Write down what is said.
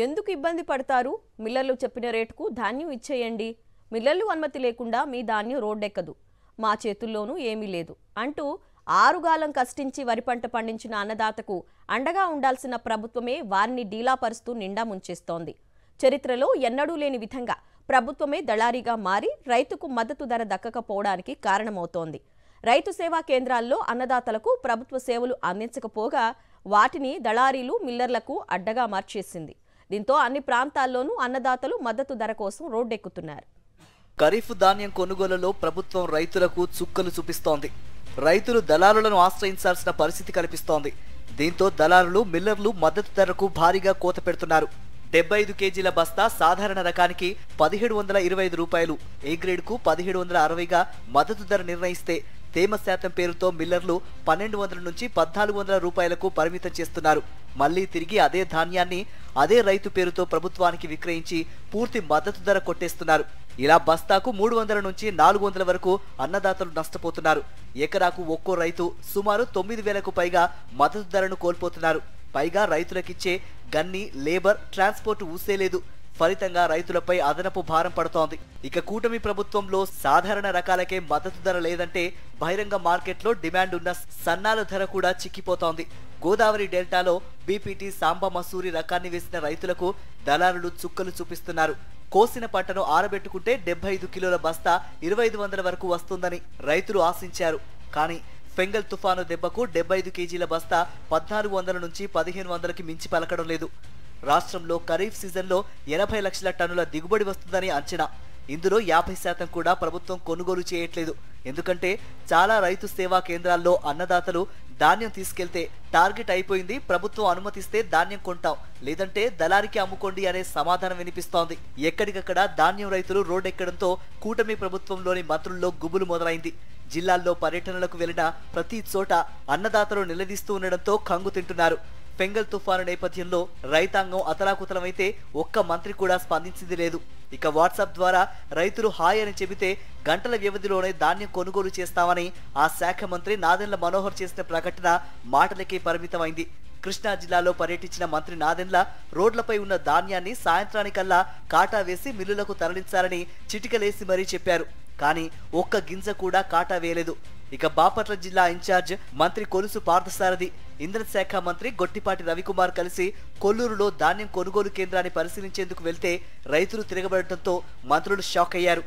ఎందుకు ఇబ్బంది పడతారు? మిల్లర్లు చెప్పిన రేటుకు ధాన్యం ఇచ్చేయండి. మిల్లర్లు అనుమతి లేకుండా మీ ధాన్యం రోడ్డెక్కదు. మా చేతుల్లోనూ ఏమీ లేదు అంటూ ఆరుగాలం కష్టించి వరి పంట పండించిన అన్నదాతకు అండగా ఉండాల్సిన ప్రభుత్వమే వారిని డీలాపరుస్తూ నిండా ముంచేస్తోంది. చరిత్రలో ఎన్నడూ లేని విధంగా ప్రభుత్వమే దళారీగా మారి రైతుకు మద్దతు ధర దక్కకపోవడానికి కారణమవుతోంది. రైతు సేవా కేంద్రాల్లో అన్నదాతలకు ప్రభుత్వ సేవలు అందించకపోగా వాటిని దళారీలు మిల్లర్లకు అడ్డగా మార్చేసింది. దీంతో అన్ని ప్రాంతాల్లోనూ అన్నదాతలు మద్దతు ధర కోసం రోడ్డెక్కుతున్నారు. ఖరీఫ్ ధాన్యం కొనుగోలులో ప్రభుత్వం రైతులకు చుక్కలు చూపిస్తోంది. రైతులు దళారులను ఆశ్రయించాల్సిన పరిస్థితి కనిపిస్తోంది. దీంతో దళారులు మిల్లర్లు మద్దతు ధరకు భారీగా కోత పెడుతున్నారు. 75 కేజీల బస్తా సాధారణ రకానికి 1725 రూపాయలు, ఏ గ్రేడ్కు 1760గా మద్దతు ధర నిర్ణయిస్తే తేమ శాతం పేరుతో మిల్లర్లు 1200 నుంచి 1400 రూపాయలకు పరిమితం చేస్తున్నారు. మళ్లీ తిరిగి అదే ధాన్యాన్ని అదే రైతు పేరుతో ప్రభుత్వానికి విక్రయించి పూర్తి మద్దతు ధర కొట్టేస్తున్నారు. ఇలా బస్తాకు 300 నుంచి 400 వరకు అన్నదాతలు నష్టపోతున్నారు. ఎకరాకు ఒక్కో రైతు సుమారు 9000కు పైగా మద్దతు ధరను కోల్పోతున్నారు. పైగా రైతులకిచ్చే గన్ని, లేబర్, ట్రాన్స్పోర్ట్ ఊసేలేదు. ఫలితంగా రైతులపై అదనపు భారం పడుతోంది. ఇక కూటమి ప్రభుత్వంలో సాధారణ రకాలకే మద్దతు ధర లేదంటే బహిరంగ మార్కెట్లో డిమాండ్ ఉన్న సన్నాల ధర కూడా చిక్కిపోతోంది. గోదావరి డెల్టాలో బీపీటీ, సాంబ మసూరి రకాన్ని వేసిన రైతులకు దళారులు చుక్కలు చూపిస్తున్నారు. కోసిన పంటను ఆరబెట్టుకుంటే 75 కిలోల బస్తా 2500 వరకు వస్తుందని రైతులు ఆశించారు. కానీ ఫెంగల్ తుఫాను దెబ్బకు 75 కేజీల బస్తా 1400 నుంచి 1500కి మించి పలకడం లేదు. రాష్ట్రంలో ఖరీఫ్ సీజన్లో 80 లక్షల టన్నుల దిగుబడి వస్తుందని అంచనా. ఇందులో 50% కూడా ప్రభుత్వం కొనుగోలు చేయట్లేదు. ఎందుకంటే చాలా రైతు సేవా కేంద్రాల్లో అన్నదాతలు ధాన్యం తీసుకెళ్తే టార్గెట్ అయిపోయింది, ప్రభుత్వం అనుమతిస్తే ధాన్యం కొంటాం, లేదంటే దళారికి అమ్ముకోండి అనే సమాధానం వినిపిస్తోంది. ఎక్కడికక్కడ ధాన్యం రైతులు రోడ్డెక్కడంతో కూటమి ప్రభుత్వంలోని మంత్రుల్లో గుబులు మొదలైంది. జిల్లాల్లో పర్యటనలకు వెళ్లిన ప్రతి చోట అన్నదాతలు నిలదీస్తూ ఉండడంతో కంగు తింటున్నారు. ఫెంగల్ తుఫాను నేపథ్యంలో రైతాంగం అతలాకుతలమైతే ఒక్క మంత్రి కూడా స్పందించింది లేదు. ఇక వాట్సాప్ ద్వారా రైతులు హాయ్ అని చెబితే గంటల వ్యవధిలోనే ధాన్యం కొనుగోలు చేస్తామని ఆ శాఖ మంత్రి నాదెండ్ల మనోహర్ చేసిన ప్రకటన మాటలకే పరిమితమైంది. కృష్ణా జిల్లాలో పర్యటించిన మంత్రి నాదెండ్ల రోడ్లపై ఉన్న ధాన్యాన్ని సాయంత్రానికల్లా కాటా వేసి మిల్లులకు తరలించాలని చిటికలేసి మరీ చెప్పారు. కానీ ఒక్క గింజ కూడా కాటా వేయలేదు. ఇక బాపట్ల జిల్లా ఇన్ఛార్జ్ మంత్రి కొలుసు పార్థసారథి, ఇంధనశాఖ మంత్రి గొట్టిపాటి రవికుమార్ కలిసి కొల్లూరులో ధాన్యం కొనుగోలు కేంద్రాన్ని పరిశీలించేందుకు వెళ్తే రైతులు తిరగబడటంతో మంత్రులు షాక్ అయ్యారు.